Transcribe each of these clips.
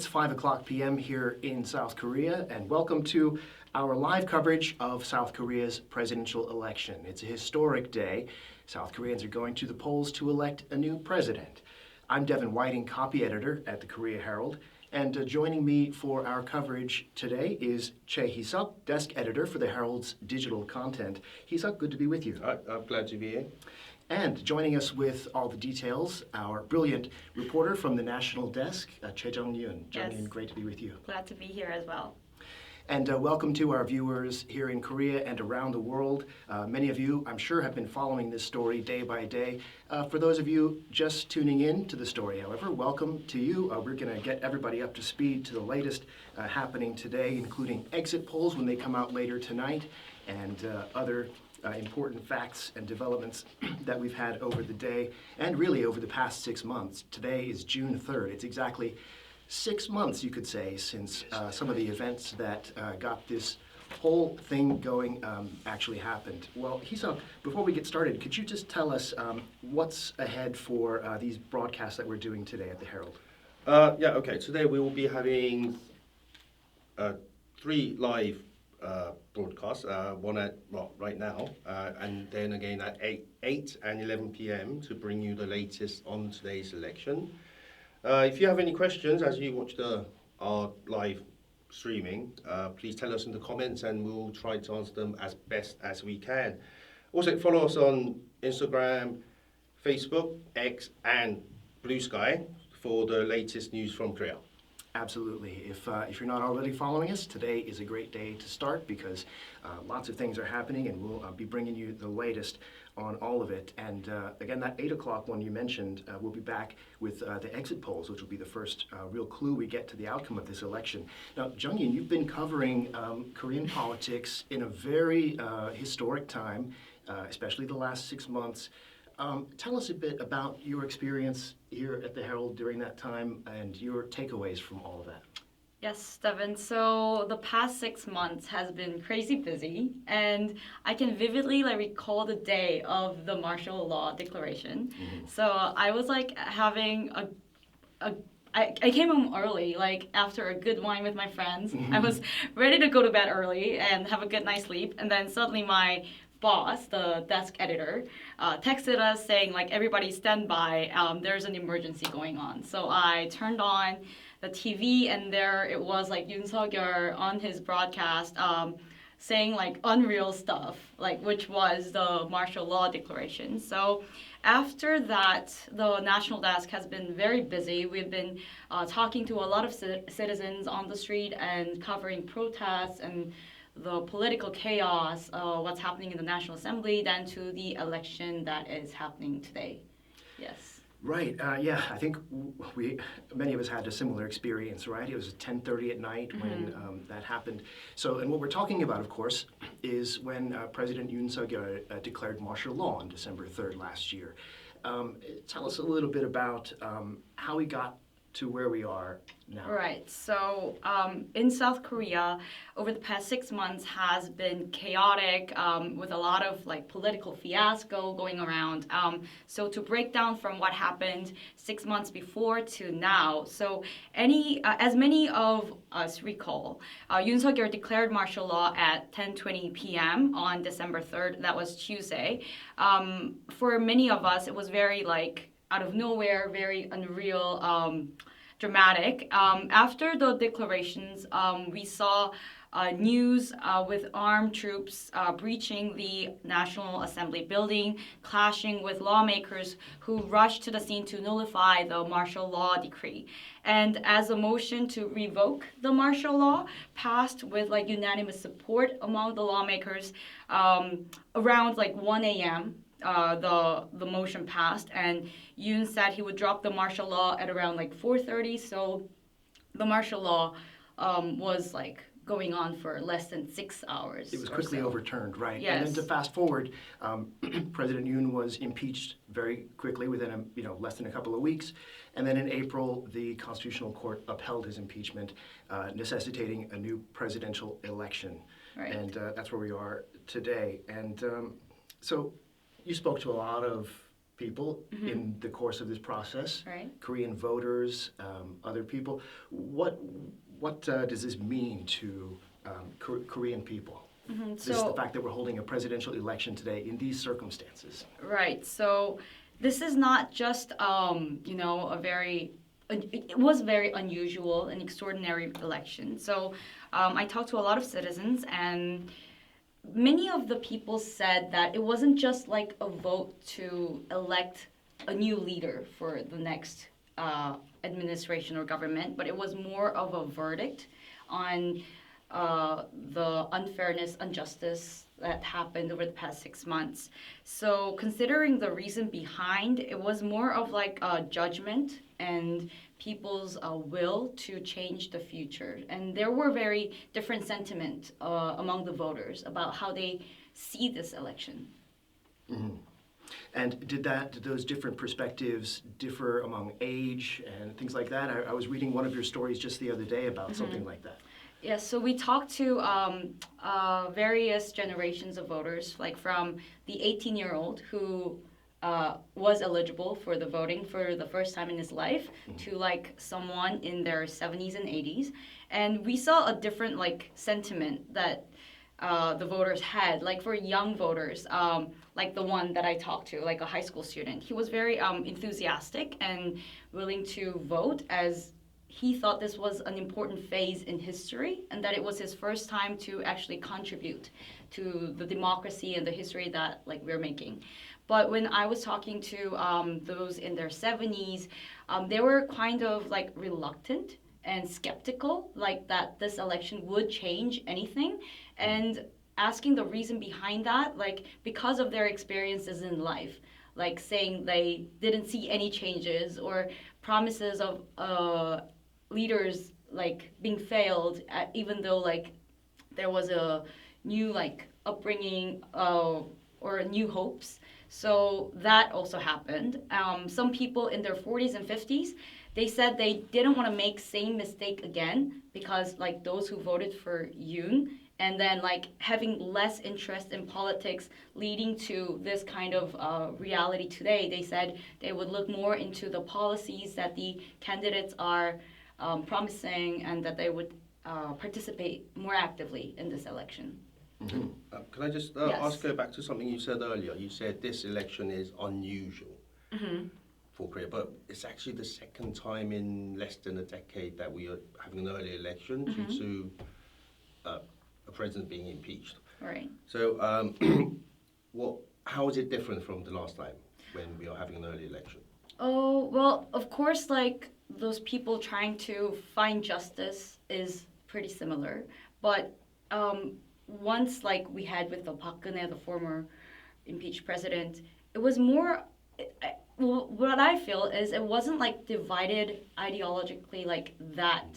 It's 5 o'clock p.m. here in South Korea, and welcome to our live coverage of South Korea's presidential election. It's a historic day. South Koreans are going to the polls to elect a new president. I'm Devin Whiting, copy editor at the Korea Herald, and joining me for our coverage today is Choi He-suk, desk editor for the Herald's digital content. He-suk, good to be with you. I'm glad to be here. And joining us with all the details, our brilliant reporter from the national desk, Choi Seung-hyun. Yes. Seung-hyun, great to be with you. Glad to be here as well. And welcome to our viewers here in Korea and around the world. Many of you, I'm sure, have been following this story day by day. For those of you just tuning in to the story, however, welcome to you. We're going to get everybody up to speed to the latest happening today, including exit polls when they come out later tonight, and other important facts and developments that we've had over the day and really over the past 6 months. Today is June 3rd. It's exactly 6 months, you could say, since some of the events that got this whole thing going actually happened. Well, He-suk, before we get started, could you just tell us what's ahead for these broadcasts that we're doing today at the Herald? Okay. Today we will be having 3 live broadcasts, one at right now, and then again at 8 and 11 p.m. to bring you the latest on today's election. If you have any questions as you watch our live streaming, please tell us in the comments and we'll try to answer them as best as we can. Also, follow us on Instagram, Facebook, X, and Blue Sky for the latest news from Korea. Absolutely. If you're not already following us, today is a great day to start because lots of things are happening, and we'll be bringing you the latest on all of it. And again, that 8 o'clock one you mentioned, we'll be back with the exit polls, which will be the first real clue we get to the outcome of this election. Now, Jung-in, you've been covering Korean politics in a very historic time, especially the last 6 months. Tell us a bit about your experience here at the Herald during that time and your takeaways from all of that. Yes, Devin. So the past 6 months has been crazy busy, and I can vividly recall the day of the martial law declaration. Mm-hmm. So I was having I came home early, after a good wine with my friends. Mm-hmm. I was ready to go to bed early and have a good night's sleep, and then suddenly my boss, the desk editor, texted us saying everybody stand by, there's an emergency going on. So I turned on the TV, and there it was Yoon Suk-yeol on his broadcast saying unreal stuff, which was the martial law declaration. So after that, the national desk has been very busy. We've been talking to a lot of citizens on the street and covering protests and the political chaos, what's happening in the National Assembly, then to the election that is happening today. Yes. Right. Yeah. I think many of us had a similar experience. Right. It was 10:30 at night when that happened. So, and what we're talking about, of course, is when President Yoon Suk-yeol declared martial law on December 3rd last year. Tell us a little bit about how we got to where we are now. Right. So in South Korea, over the past 6 months has been chaotic with a lot of political fiasco going around. So to break down from what happened 6 months before to now, so as many of us recall, Yoon Suk-yeol declared martial law at 10:20 p.m. on December 3rd. That was Tuesday. For many of us, it was very out of nowhere, very unreal, dramatic. After the declarations, we saw news with armed troops breaching the National Assembly building, clashing with lawmakers who rushed to the scene to nullify the martial law decree. And as a motion to revoke the martial law passed with unanimous support among the lawmakers, around 1 a.m., the motion passed, and Yoon said he would drop the martial law at around 4:30. So the martial law was going on for less than 6 hours. It was quickly overturned, right? Yes. And then to fast forward, President Yoon was impeached very quickly within less than a couple of weeks, and then in April the Constitutional Court upheld his impeachment, necessitating a new presidential election. Right. And that's where we are today. And so. You spoke to a lot of people in the course of this process. Right. Korean voters, other people. What does this mean to Korean people? This is the fact that we're holding a presidential election today in these circumstances. Right. So this is not just it was very unusual and extraordinary election. So I talked to a lot of citizens, and many of the people said that it wasn't just like a vote to elect a new leader for the next administration or government, but it was more of a verdict on the unfairness, injustice that happened over the past 6 months. So considering the reason behind, it was more of like a judgment and people's will to change the future. And there were very different sentiment among the voters about how they see this election. Mm-hmm. And did those different perspectives differ among age and things like that? I was reading one of your stories just the other day about something like that. Yes, so we talked to various generations of voters, like from the 18-year-old who was eligible for the voting for the first time in his life to like someone in their 70s and 80s. And we saw a different like sentiment that the voters had. Like for young voters, like the one that I talked to, like a high school student, he was very enthusiastic and willing to vote, as he thought this was an important phase in history and that it was his first time to actually contribute to the democracy and the history that like we're making. But when I was talking to those in their 70s, they were kind of like reluctant and skeptical, like that this election would change anything, and asking the reason behind that, like because of their experiences in life, like saying they didn't see any changes or promises of leaders like being failed, even though like there was a new like upbringing or new hopes. So that also happened. Some people in their 40s and 50s, they said they didn't want to make same mistake again because like those who voted for Yoon and then like having less interest in politics leading to this kind of reality today, they said they would look more into the policies that the candidates are promising and that they would participate more actively in this election. Mm-hmm. Can I just ask go back to something you said earlier? You said this election is unusual for Korea, but it's actually the second time in less than a decade that we are having an early election due to a president being impeached. Right. So how is it different from the last time when we are having an early election? Oh, well, of course, like those people trying to find justice is pretty similar. But once, like we had with the Park Geun-hye, the former impeached president, it was more. What I feel is it wasn't like divided ideologically like that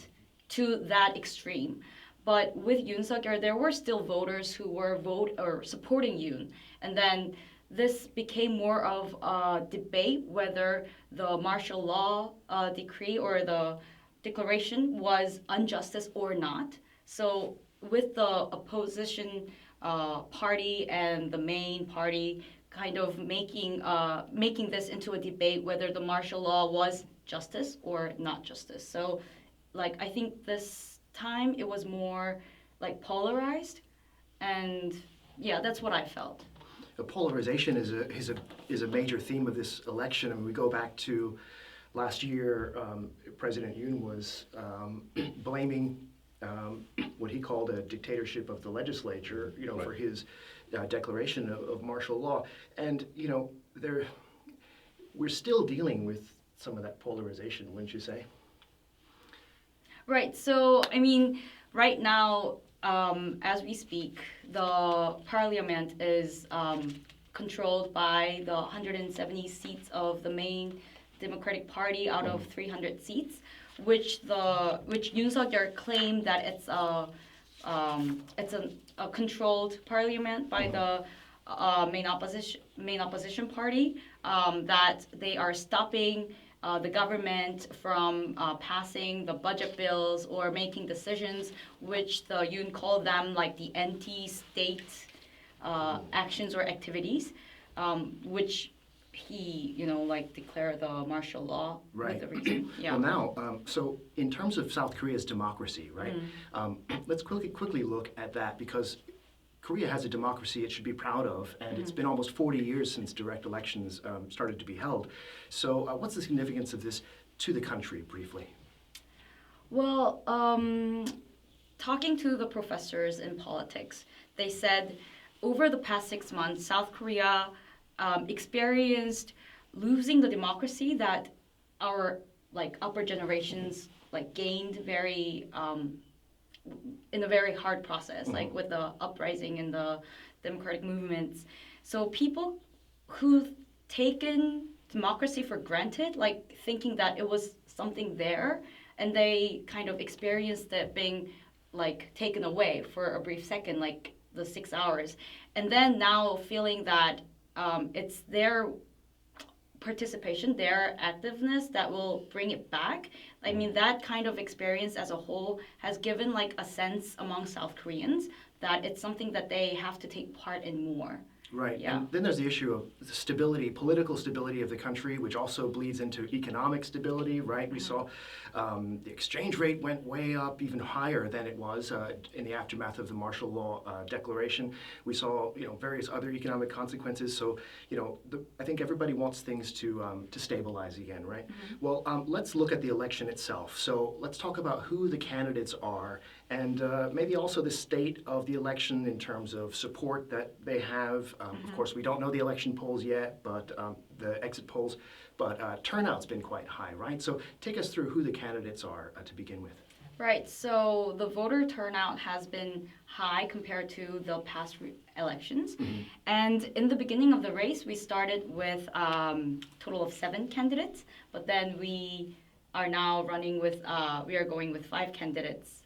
to that extreme. But with Yoon Suk-yeol, there were still voters who were supporting Yoon, and then this became more of a debate whether the martial law decree or the declaration was injustice or not. So with the opposition party and the main party kind of making this into a debate whether the martial law was justice or not justice. So like I think this time it was more like polarized, and yeah, that's what I felt. The polarization is a major theme of this election. I mean, we go back to last year, President Yoon was blaming what he called a dictatorship of the legislature, Right. for his declaration of martial law. And we're still dealing with some of that polarization, wouldn't you say? Right. So I mean, right now, as we speak, the parliament is controlled by the 170 seats of the main Democratic Party out of 300 seats, which Yoon Suk-yeol claimed that it's a controlled parliament by the main opposition party, that they are stopping the government from passing the budget bills or making decisions, which the Yoon called them like the anti-state actions or activities, which he, like declare the martial law Right. with the reason. Yeah. Well, now, so in terms of South Korea's democracy, right? Let's quickly look at that because Korea has a democracy it should be proud of, and it's been almost 40 years since direct elections started to be held. So, what's the significance of this to the country, briefly? Well, talking to the professors in politics, they said over the past 6 months, South Korea experienced losing the democracy that our upper generations gained very in a very hard process, with the uprising and the democratic movements. So people who've taken democracy for granted, thinking that it was something there, and they kind of experienced it being taken away for a brief second, the 6 hours, and then now feeling that it's their participation, their activeness that will bring it back. I mean, that kind of experience as a whole has given a sense among South Koreans that it's something that they have to take part in more. Right. Yeah. And then there's the issue of the stability, political stability of the country, which also bleeds into economic stability, right? We saw the exchange rate went way up, even higher than it was in the aftermath of the martial law declaration. We saw, various other economic consequences. So, I think everybody wants things to stabilize again, right? Well, let's look at the election itself. So let's talk about who the candidates are and maybe also the state of the election in terms of support that they have. Of course, we don't know the election polls yet, but the exit polls, but turnout's been quite high, right? So take us through who the candidates are to begin with. Right, so the voter turnout has been high compared to the past elections. And in the beginning of the race, we started with a total of 7 candidates, but then we are now we are going with 5 candidates.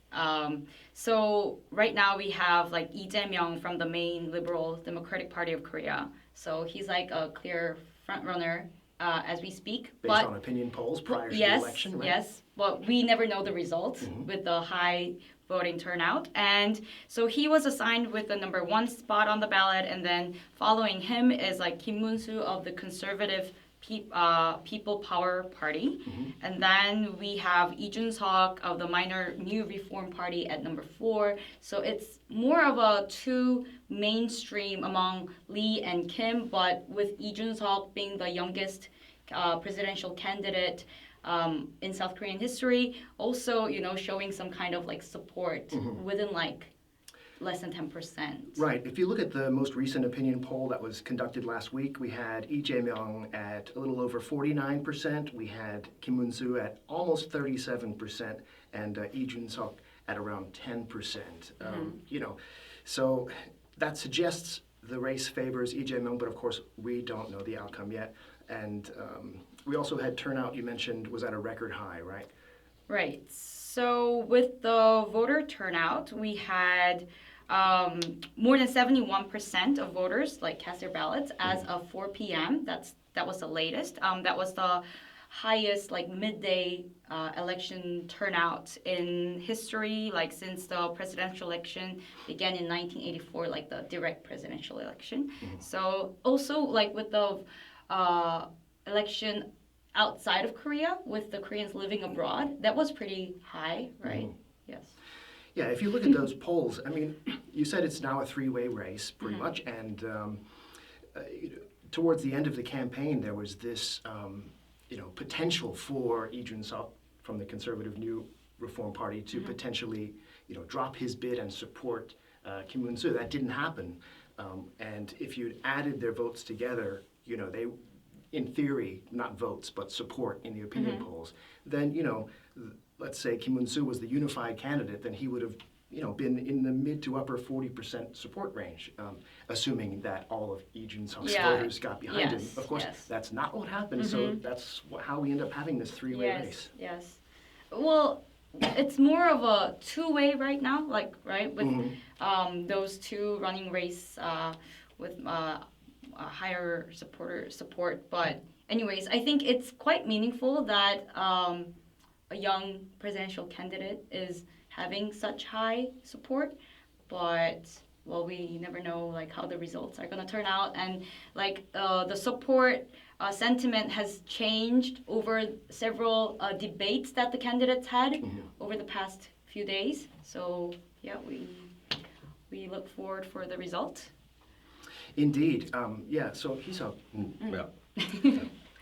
So right now we have Lee Jae-myung from the main Liberal Democratic Party of Korea. So he's a clear front runner as we speak. Based on opinion polls prior to the election, right? Yes, but we never know the results with the high voting turnout. And so he was assigned with the number 1 spot on the ballot, and then following him is Kim Moon-soo of the conservative People Power Party. And then we have Lee Jun-seok of the minor New Reform Party at number 4. So it's more of a 2 mainstream among Lee and Kim, but with Lee Jun-seok being the youngest presidential candidate in South Korean history, also showing some kind of support within less than 10%. Right. If you look at the most recent opinion poll that was conducted last week, we had Lee Jae-myung at a little over 49%. We had Kim Moon-soo at almost 37%, and Lee Jun-seok at around 10%. So that suggests the race favors Lee Jae-myung, but of course we don't know the outcome yet. And we also had turnout, you mentioned, was at a record high, right? Right. So with the voter turnout, we had more than 71% of voters cast their ballots as of 4 p.m. That was the latest. That was the highest midday election turnout in history, since the presidential election began in 1984, the direct presidential election. So also with the election outside of Korea, with the Koreans living abroad, that was pretty high, right? Yes. Yeah, if you look at those polls, I mean, you said it's now a 3-way race, pretty much, and towards the end of the campaign, there was this, potential for Lee Jun-seok from the conservative New Reform Party to potentially, drop his bid and support Kim Moon-soo. That didn't happen, and if you'd added their votes together, they, in theory, not votes, but support in the opinion polls, then, let's say Kim Moon-soo was the unified candidate, then he would have, been in the mid to upper 40% support range, assuming that all of Lee Jun-seok's voters got behind him. Of course, that's not what happened, so that's how we end up having this 3-way race. Yes. Well, it's more of a 2-way right now, right, with those 2 running race with higher support. But anyways, I think it's quite meaningful that a young presidential candidate is having such high support. But well, we never know like how the results are gonna turn out, and like the support sentiment has changed over several debates that the candidates had over the past few days. So yeah, we look forward for the result. Indeed. Yeah, so He-suk, Yeah.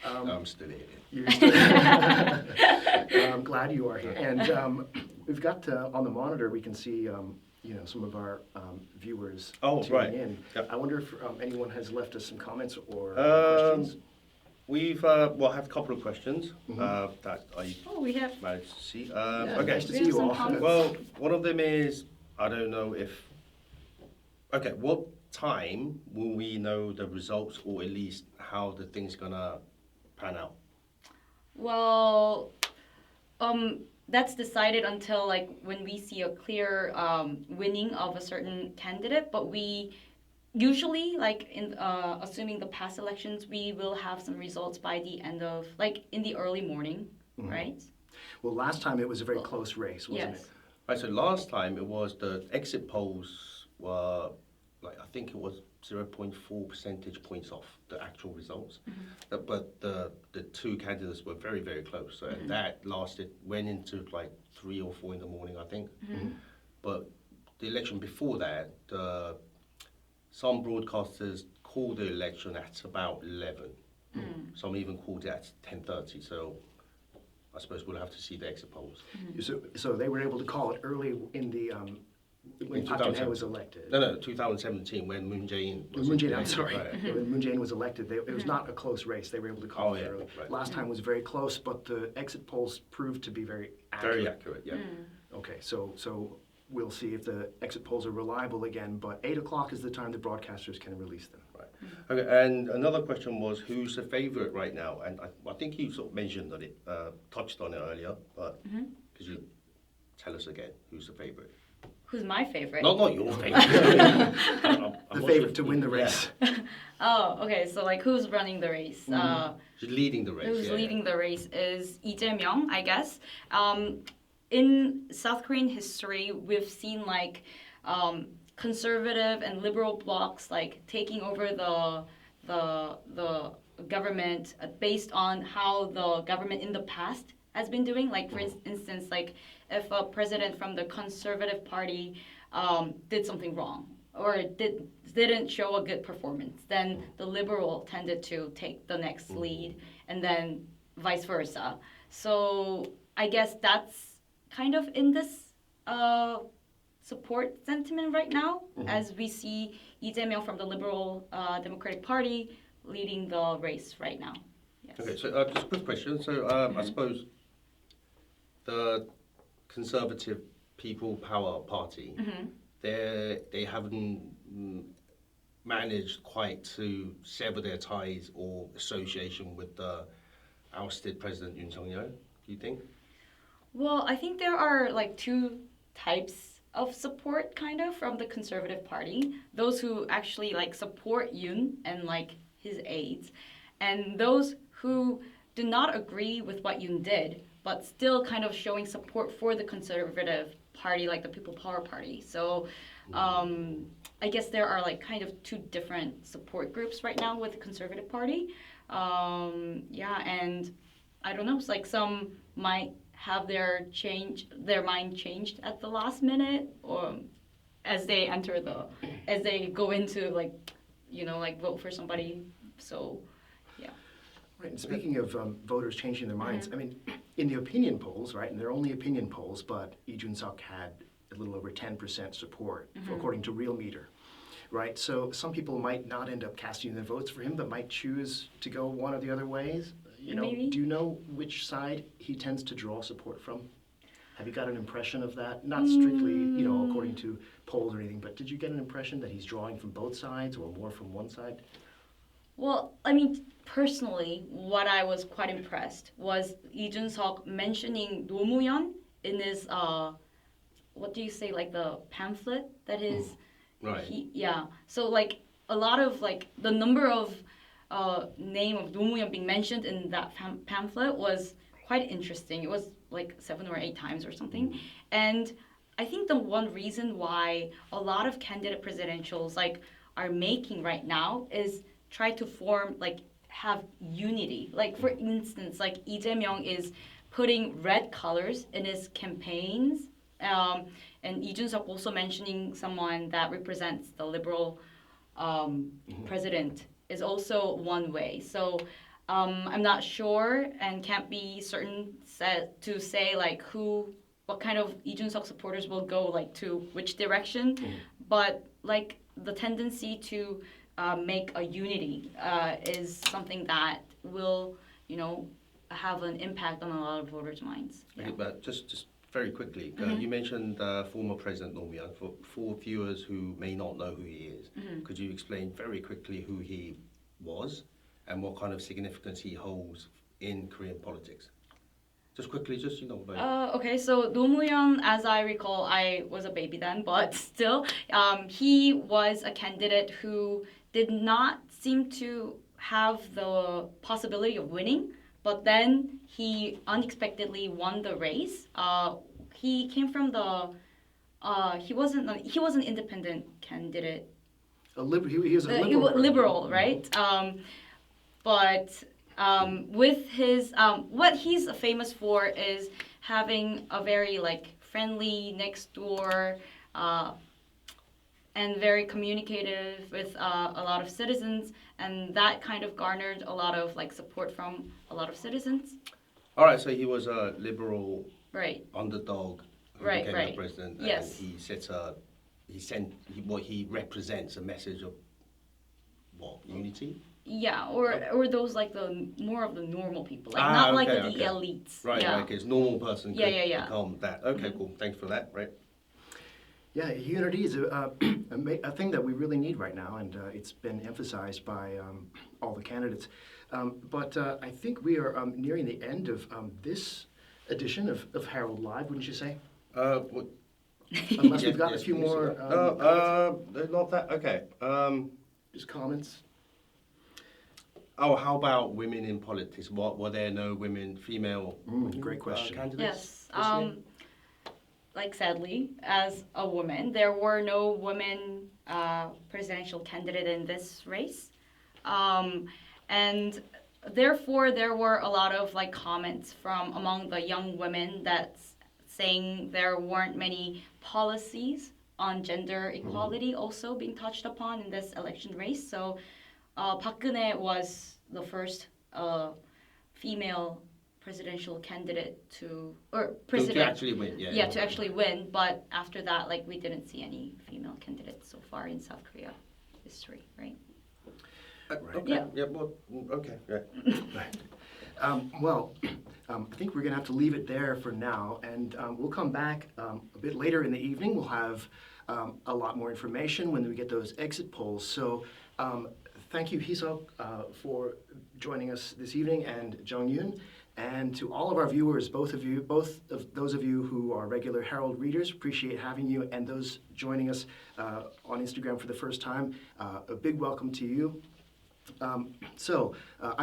I'm still here. you're still I'm glad you are here. And we've got on the monitor, we can see some of our viewers tuning right. in. Yep. I wonder if anyone has left us some comments or questions. We've have a couple of questions that I Oh, we have. managed to see. Yeah, Okay. nice to We see have you some all. comments. Well, one of them is, I don't know if... Okay, what time will we know the results, or at least how the thing's gonna pan out? Well, that's decided until like when we see a clear winning of a certain candidate. But we usually, like in assuming the past elections, we will have some results by the end of like in the early morning, right? Well, last time it was a very close race, wasn't Yes. it? Right, so last time it was the exit polls were, like, I think it was 0.4 percentage points off the actual results. But the two candidates were very, very close. So and that went into like 3 or 4 in the morning, I think. But the election before that, some broadcasters called the election at about 11. Some even called it at 10:30. So I suppose we'll have to see the exit polls. So they were able to call it early in the when Park Geun-hye was elected. No, 2017 when Moon Jae-in was Moon Jae-in, I'm elected. sorry. Right. When Moon Jae-in was elected, it was not a close race. They were able to call Oh, it yeah, early. right. Last time was very close, but the exit polls proved to be very accurate. Very accurate, yeah. Okay, so we'll see if the exit polls are reliable again, but 8 o'clock is the time the broadcasters can release them. Right. Okay, and another question was, who's the favorite right now? And I think you sort of mentioned that it, touched on it earlier, but could you tell us again who's the favorite? Who's my favorite? Not your favorite. The favorite to win the race. Oh, okay. So like, who's running the race? She's leading the race. Who's yeah, leading the race is Lee Jae-myung, I guess. In South Korean history, we've seen like conservative and liberal blocs like taking over the government based on how the government in the past has been doing. Like for instance, like if a president from the conservative party did something wrong or didn't show a good performance, then the liberal tended to take the next lead, and then vice versa. So I guess that's kind of in this support sentiment right now, as we see Lee Jae-myung from the Liberal Democratic Party leading the race right now. Yes. Okay, so just a quick question. So I suppose the Conservative People Power Party, they haven't managed quite to sever their ties or association with the ousted President Yoon Sung-yeol, do you think? Well, I think there are like two types of support kind of from the Conservative Party. Those who actually like support Yoon and like his aides, and those who do not agree with what Yoon did, but still kind of showing support for the Conservative Party, like the People Power Party. So I guess there are like kind of two different support groups right now with the Conservative Party. Yeah, and I don't know, it's like some might have their mind changed at the last minute, or as they go into like, like vote for somebody. So, yeah. Right, and speaking of voters changing their minds, I mean, in the opinion polls, right, and they're only opinion polls, but Lee Jun-suk had a little over 10% support, according to Real Meter, right? So some people might not end up casting their votes for him, but might choose to go one of the other ways. Maybe. Do you know which side he tends to draw support from? Have you got an impression of that? Not strictly, according to polls or anything, but did you get an impression that he's drawing from both sides or more from one side? Well, I mean, personally, what I was quite impressed was Lee Jun-suk mentioning 노무현 in his, what do you say, like the pamphlet that is, Right. So like a lot of like the number of name of 노무현 being mentioned in that pamphlet was quite interesting. It was like 7 or 8 times or something, and I think the one reason why a lot of candidate presidentials like are making right now is try to form like have unity. Like for instance, like Lee Jae-myung is putting red colors in his campaigns, and Lee Jun-suk also mentioning someone that represents the liberal president is also one way. So I'm not sure and can't be certain to say like what kind of Lee Jun-suk supporters will go like to which direction, but like the tendency to make a unity is something that will, have an impact on a lot of voters' minds. Okay, but just very quickly, you mentioned former President Roh Moo-hyun. For viewers who may not know who he is, could you explain very quickly who he was and what kind of significance he holds in Korean politics? Just quickly, Okay, so Roh Moo-hyun, as I recall, I was a baby then, but still, he was a candidate who did not seem to have the possibility of winning, but then he unexpectedly won the race. He came from he was an independent candidate. He was a liberal. Liberal, right? But with his what he's famous for is having a very like friendly next door and very communicative with a lot of citizens, and that kind of garnered a lot of like support from a lot of citizens. All right, so he was a liberal underdog who became the president, Yes. and he represents a message of what, unity? Yeah, or those like the more of the normal people, like not like the elites. Right, yeah. because normal person could Yeah. become that. Okay, cool. Thanks for that. Right. Yeah, unity is a thing that we really need right now, and it's been emphasized by all the candidates. But I think we are nearing the end of this edition of Herald Live, wouldn't you say? What? Unless we've got a few more. Not that. Okay. Just comments. Oh, how about women in politics? Were there no female Great question. candidates? Yes. Like sadly, as a woman, there were no women presidential candidate in this race, and therefore there were a lot of like comments from among the young women that's saying there weren't many policies on gender equality also being touched upon in this election race. So Park Geun-hye was the first female presidential candidate to actually win. Yeah, to actually win. But after that, like we didn't see any female candidates so far in South Korea history, right? Okay. Yeah. Yeah. Well. Okay. Yeah. I think we're going to have to leave it there for now, and we'll come back a bit later in the evening. We'll have a lot more information when we get those exit polls. So thank you, He-suk, for joining us this evening, and Jung-hyun. And to all of our viewers, both of those of you who are regular Herald readers, appreciate having you, and those joining us on Instagram for the first time, a big welcome to you. I'm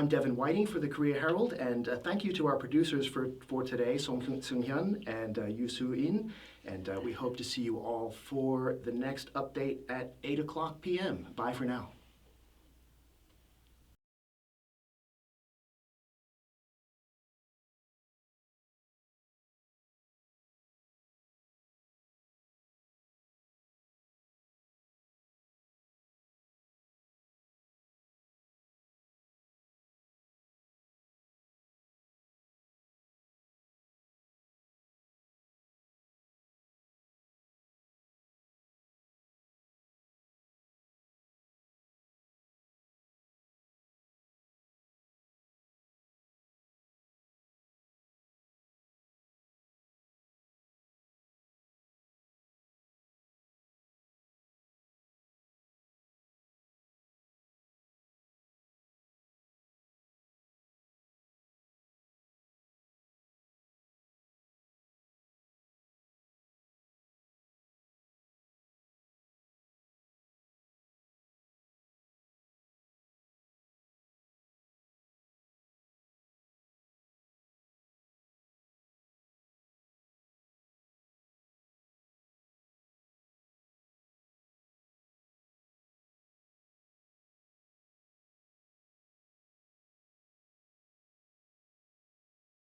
Devin Whiting for the Korea Herald, and thank you to our producers for today, Seung-hyun and Soo-in, and we hope to see you all for the next update at 8 o'clock p.m. Bye for now.